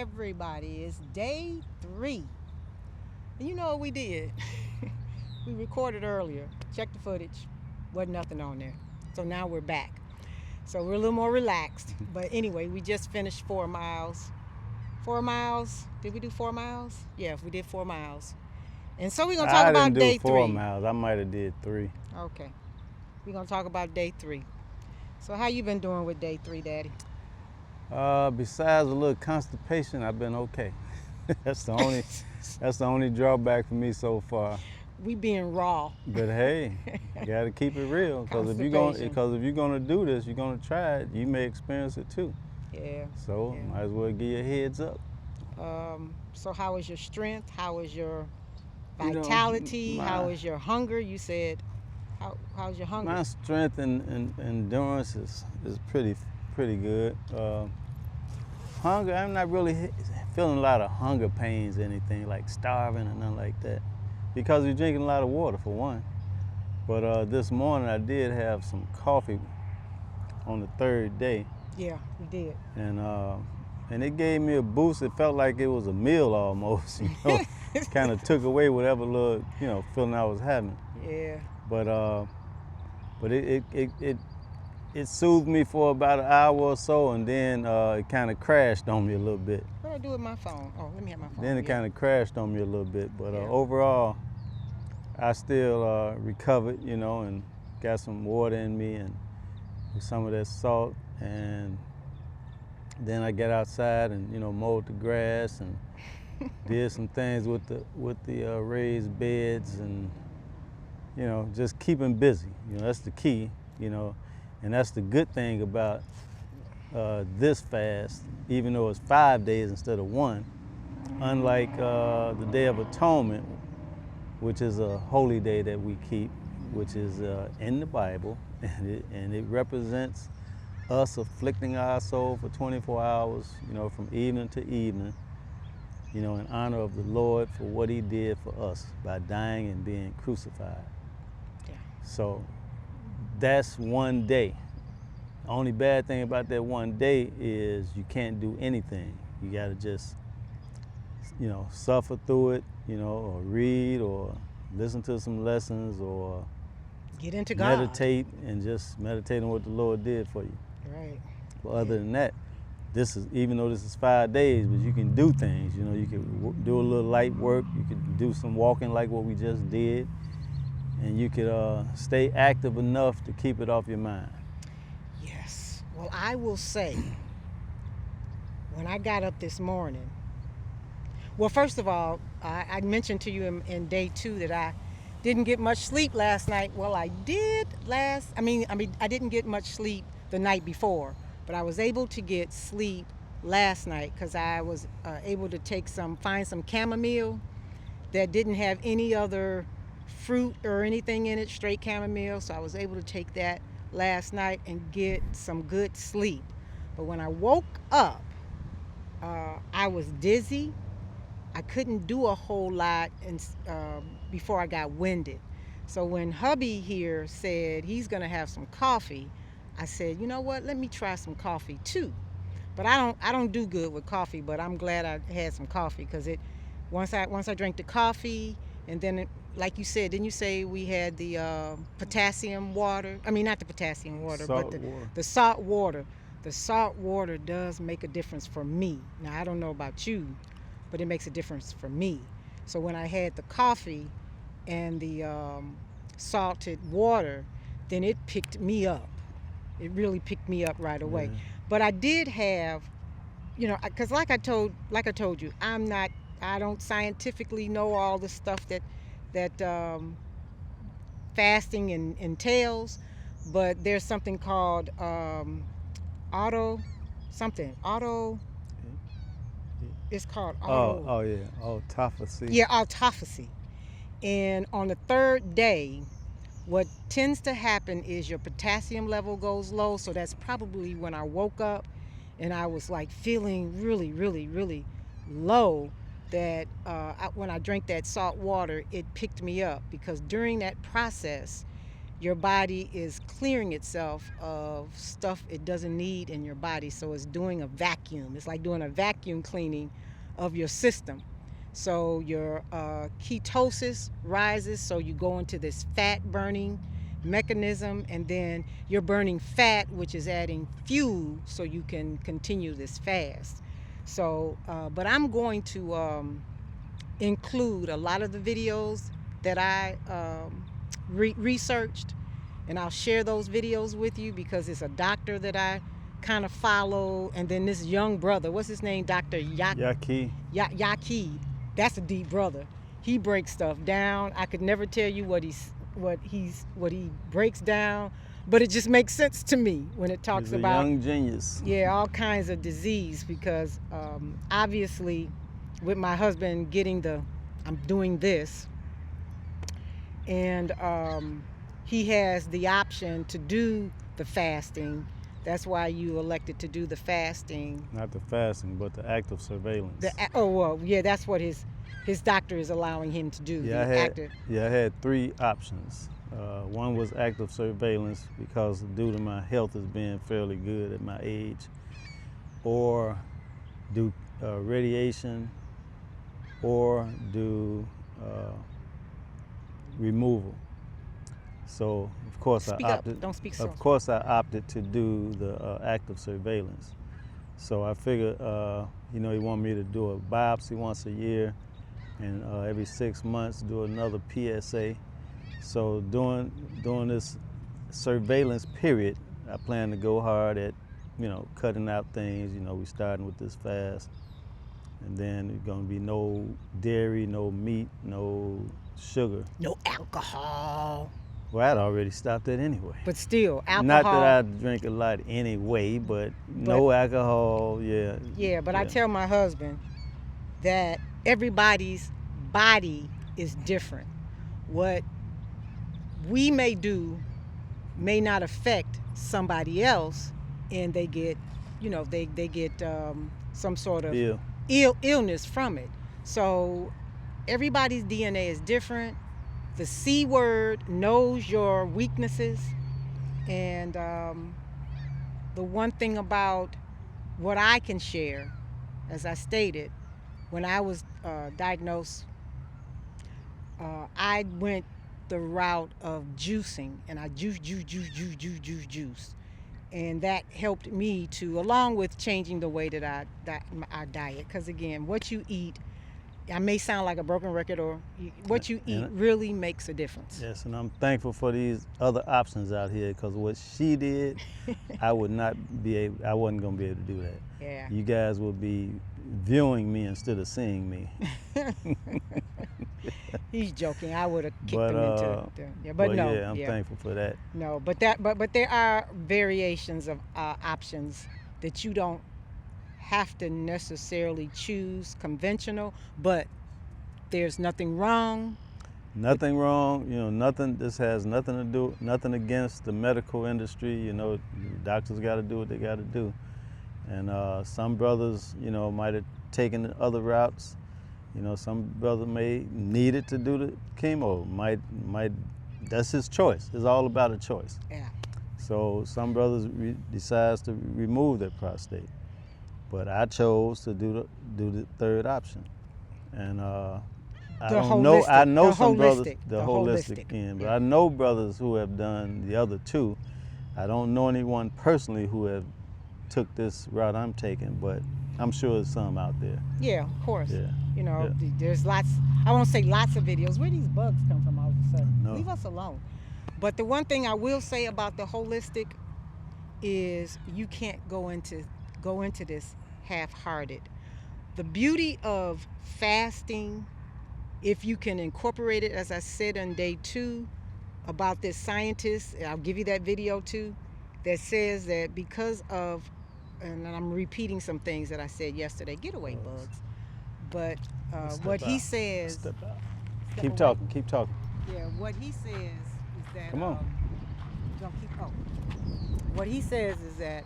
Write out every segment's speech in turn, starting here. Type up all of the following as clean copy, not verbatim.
everybody. It's day 3. And you know what we did? We recorded earlier, checked the footage, wasn't nothing on there. So now we're back. So we're a little more relaxed. But anyway, we just finished 4 miles. 4 miles? Did we do 4 miles? Yeah, we did 4 miles. And so we're going to talk about day 3. I didn't do 4 miles. I might have did 3. Okay. We're going to talk about day 3. So how you been doing with day 3, Daddy? Besides a little constipation, I've been okay. That's the only drawback for me so far. We being raw. But hey, you got to keep it real, because if you're gonna do this, you're gonna try it. You may experience it too. Yeah. So might as well give you a heads up. So how is your strength? How is your vitality? How is your hunger? You said, how's your hunger? My strength and endurance is pretty good. Hunger, I'm not really feeling a lot of hunger pains or anything, like starving or nothing like that, because you're drinking a lot of water, for one. But this morning I did have some coffee on the 3rd day. Yeah, we did. And it gave me a boost. It felt like it was a meal almost, It kind of took away whatever little, feeling I was having. Yeah. But it soothed me for about an hour or so, and then it kind of crashed on me a little bit. What do I do with my phone? Oh, let me have my phone. Then it kind of crashed on me a little bit, but overall, I still recovered, and got some water in me and some of that salt, and then I got outside and mowed the grass and did some things with the raised beds, and just keeping busy. That's the key, and that's the good thing about this fast, even though it's 5 days instead of 1. Unlike the Day of Atonement, which is a holy day that we keep, which is in the Bible, and it represents us afflicting our soul for 24 hours, from evening to evening, in honor of the Lord for what he did for us by dying and being crucified. Yeah. So that's 1 day. The only bad thing about that 1 day is you can't do anything. You gotta just, suffer through it, or read or listen to some lessons or get into God. Meditate and just meditate on what the Lord did for you. Right. But other than that, even though this is 5 days, but you can do things. You can do a little light work. You can do some walking like what we just did, and you could stay active enough to keep it off your mind. Yes. Well, I will say, when I got up this morning, well, first of all, I mentioned to you in day 2 that I didn't get much sleep last night. Well, I did I didn't get much sleep the night before, but I was able to get sleep last night because I was able to find some chamomile that didn't have any other fruit or anything in it, straight chamomile. So I was able to take that last night and get some good sleep. But when I woke up, I was dizzy. I couldn't do a whole lot before I got winded. So when hubby here said he's gonna have some coffee, I said, you know what, let me try some coffee too. But I don't do good with coffee, but I'm glad I had some coffee, because once I drank the coffee, and then like you said, didn't you say we had the potassium water? I mean, not the potassium water, but the salt water. The salt water does make a difference for me. Now, I don't know about you, but it makes a difference for me. So when I had the coffee and the salted water, then it picked me up. It really picked me up right away. Yeah. But I did have, because like I told you, I don't scientifically know all the stuff that fasting entails, but there's something called it's called autophagy. Yeah, autophagy. And on the 3rd day, what tends to happen is your potassium level goes low. So that's probably when I woke up and I was like feeling really, really, really low, that when I drank that salt water, it picked me up, because during that process, your body is clearing itself of stuff it doesn't need in your body. So it's doing a vacuum. It's like doing a vacuum cleaning of your system. So your ketosis rises, so you go into this fat burning mechanism, and then you're burning fat, which is adding fuel so you can continue this fast. So, but I'm going to include a lot of the videos that I researched, and I'll share those videos with you because it's a doctor that I kind of follow, and then this young brother, what's his name, Dr. Yaqui. Yaqui. That's a deep brother. He breaks stuff down. I could never tell you what he breaks down, but it just makes sense to me when it talks He's a about young genius. Yeah, all kinds of disease, because obviously with my husband I'm doing this, and he has the option to do the fasting. That's why you elected to do the fasting. Not the fasting, but the active surveillance. That's what his doctor is allowing him to do. I had 3 options. One was active surveillance because due to my health as being fairly good at my age, or do radiation, or do removal. So of course Speak I up. opted. Don't speak so. Of course I opted to do the active surveillance. So I figured, he wanted me to do a biopsy once a year, and every 6 months do another PSA. So during this surveillance period, I plan to go hard at, cutting out things. We starting with this fast, and then there's gonna be no dairy, no meat, no sugar, no alcohol. Well, I'd already stopped that anyway. But still, alcohol. Not that I drink a lot anyway, but no alcohol, yeah. Yeah, but I tell my husband that everybody's body is different. What we may do may not affect somebody else, and they get, they get some sort of illness from it. So everybody's DNA is different. The C word knows your weaknesses, and the one thing about what I can share, as I stated, when I was diagnosed, I went the route of juicing, and I juice, and that helped me to, along with changing the way that I diet, because again, what you eat, I may sound like a broken record, or what you eat really makes a difference. Yes, and I'm thankful for these other options out here, because what she did, I wasn't gonna be able to do that. Yeah. You guys will be viewing me instead of seeing me. He's joking. I would have kicked him into it. Yeah, but no. Yeah, I'm thankful for that. No, but there are variations of options that you don't have to necessarily choose conventional, but there's nothing wrong. Nothing wrong, nothing. This has nothing to do, nothing against the medical industry. Doctors got to do what they got to do, and some brothers, might have taken other routes. Some brother may need it to do the chemo. Might. That's his choice. It's all about a choice. Yeah. So some brothers decides to remove their prostate. But I chose to do the third option, and I know some brothers, the holistic end, but I know brothers who have done the other 2. I don't know anyone personally who have took this route I'm taking, but I'm sure there's some out there. Yeah, of course. Yeah. There's lots. I won't say lots of videos. Where these bugs come from all of a sudden? No. Leave us alone. But the one thing I will say about the holistic is you can't go into this half-hearted. The beauty of fasting, if you can incorporate it, as I said on day 2 about this scientist, I'll give you that video too, that says that because of, and I'm repeating some things that I said yesterday, get away bugs, but what he says, keep talking. Yeah, what he says is that, come on. What he says is that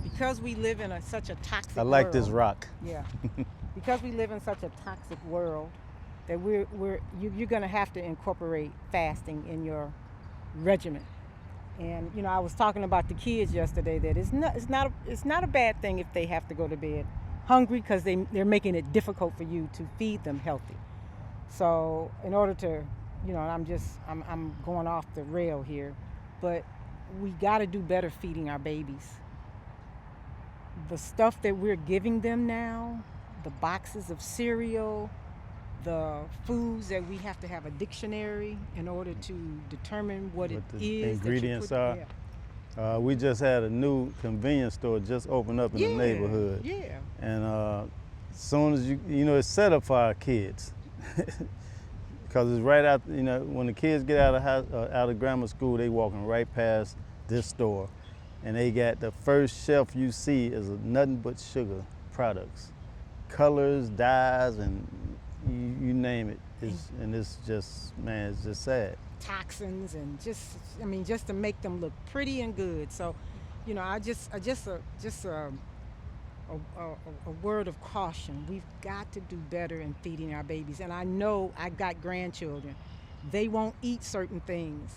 because we live in such a toxic world. I like this rock. Yeah. Because we live in such a toxic world, that you're going to have to incorporate fasting in your regimen. And I was talking about the kids yesterday that it's not a bad thing if they have to go to bed hungry because they're making it difficult for you to feed them healthy. So in order to, I'm going off the rail here, but we got to do better feeding our babies. The stuff that we're giving them now, the boxes of cereal, the foods that we have to have a dictionary in order to determine what it the is ingredients that you put, are. We just had a new convenience store just opened up in the neighborhood. Yeah. And as soon as it's set up for our kids. Because it's right out, when the kids get out of grammar school, they walking right past this store. And they got the first shelf you see is nothing but sugar products. Colors, dyes, and you name it. And it's just, man, it's just sad. Toxins and just to make them look pretty and good. So, a word of caution. We've got to do better in feeding our babies. And I know I got grandchildren. They won't eat certain things,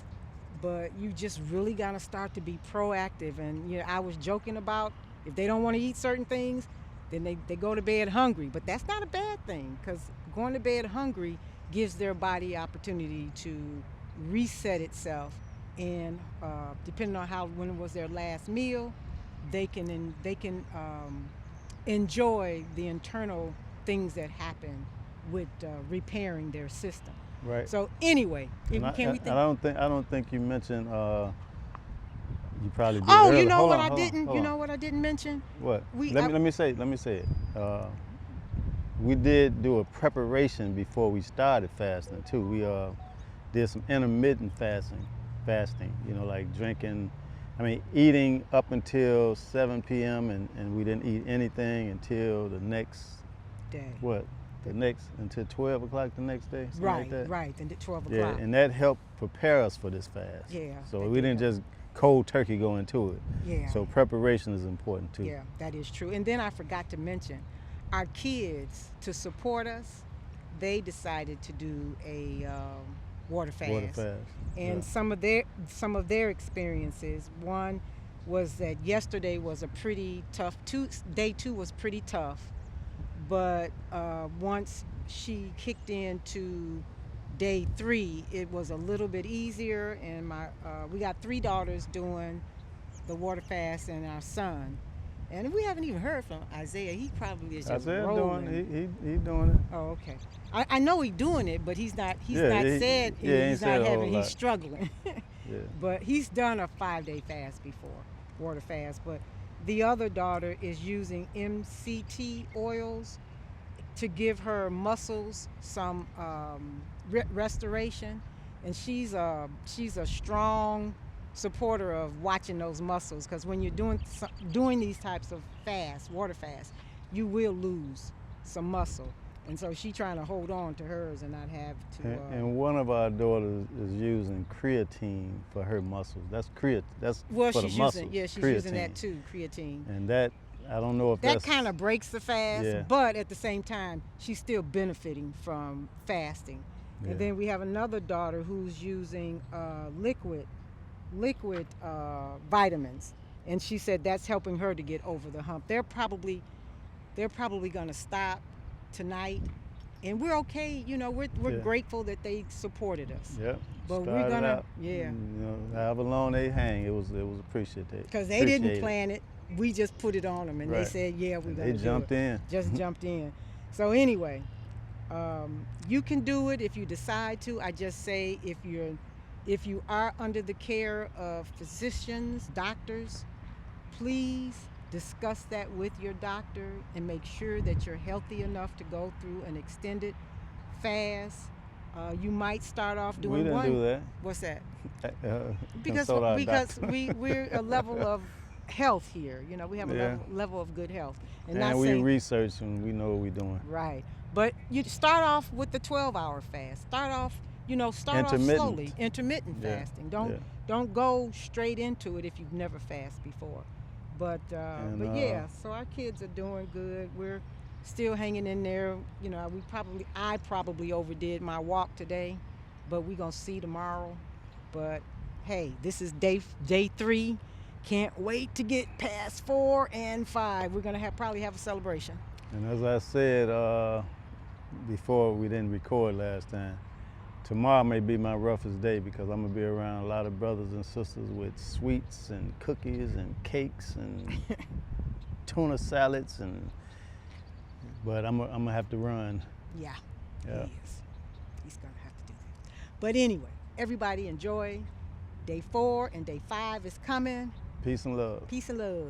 but you just really got to start to be proactive. And I was joking about if they don't want to eat certain things, then they go to bed hungry. But that's not a bad thing, because going to bed hungry gives their body opportunity to reset itself. And depending on when was their last meal, they can enjoy the internal things that happen with repairing their system. Right. So anyway, I don't think you mentioned. You probably did. Oh, earlier. you know Hold what on, I didn't. hold on. You know what I didn't mention? What? Let me say it. We did do a preparation before we started fasting too. We did some intermittent fasting. Like eating up until 7 p.m. and we didn't eat anything until the next day. Until 12 o'clock the next day? Right, like right, and at 12 o'clock. Yeah, and that helped prepare us for this fast. Yeah. So we didn't just cold turkey go into it. Yeah. So preparation is important too. Yeah, that is true. And then I forgot to mention, our kids, to support us, they decided to do a water fast. And some of their experiences. One was that yesterday was a pretty tough. Day 2 was pretty tough, but once she kicked into day 3, it was a little bit easier. And we got 3 daughters doing the water fast, and our son. And we haven't even heard from Isaiah. He probably is just rolling. He's doing it. Oh, okay. I know he's doing it, but he's not He's struggling. Yeah. But he's done a 5-day fast before, water fast. But the other daughter is using MCT oils to give her muscles some restoration, and she's a strong supporter of watching those muscles, because when you're doing these types of water fast, you will lose some muscle, and so she's trying to hold on to hers and not have to. And one of our daughters is using creatine for her muscles. That's for the muscles. She's creatine. Using that too, creatine. And that, I don't know if that kind of breaks the fast, yeah. But at the same time, she's still benefiting from fasting. Yeah. And then we have another daughter who's using liquid vitamins, and she said that's helping her to get over the hump. They're probably going to stop tonight, and we're okay. We're grateful that they supported us. Yep. But we're gonna however long they hang, it was appreciated. Because they didn't plan it, we just put it on them, and they said, "Yeah, we're gonna." They jumped in. Just jumped in. So anyway, you can do it if you decide to. I just say if you are under the care of physicians, doctors, please discuss that with your doctor and make sure that you're healthy enough to go through an extended fast. You might start off doing one. We didn't do that. What's that? Because we're a level of health here. We have a level of good health. And we research and we know what we're doing. Right. But you start off with the 12-hour fast. Start off slowly, intermittent fasting. Don't go straight into it if you've never fasted before. But so our kids are doing good. We're still hanging in there. I probably overdid my walk today, but we're gonna see tomorrow. But hey, this is day 3. Can't wait to get past 4 and 5. We're gonna probably have a celebration. And as I said before, we didn't record last time. Tomorrow may be my roughest day because I'm gonna be around a lot of brothers and sisters with sweets and cookies and cakes and tuna salads, but I'm gonna have to run. Yeah, Yeah. he is. He's gonna have to do that. But anyway, everybody enjoy. Day 4 and day 5 is coming. Peace and love. Peace and love.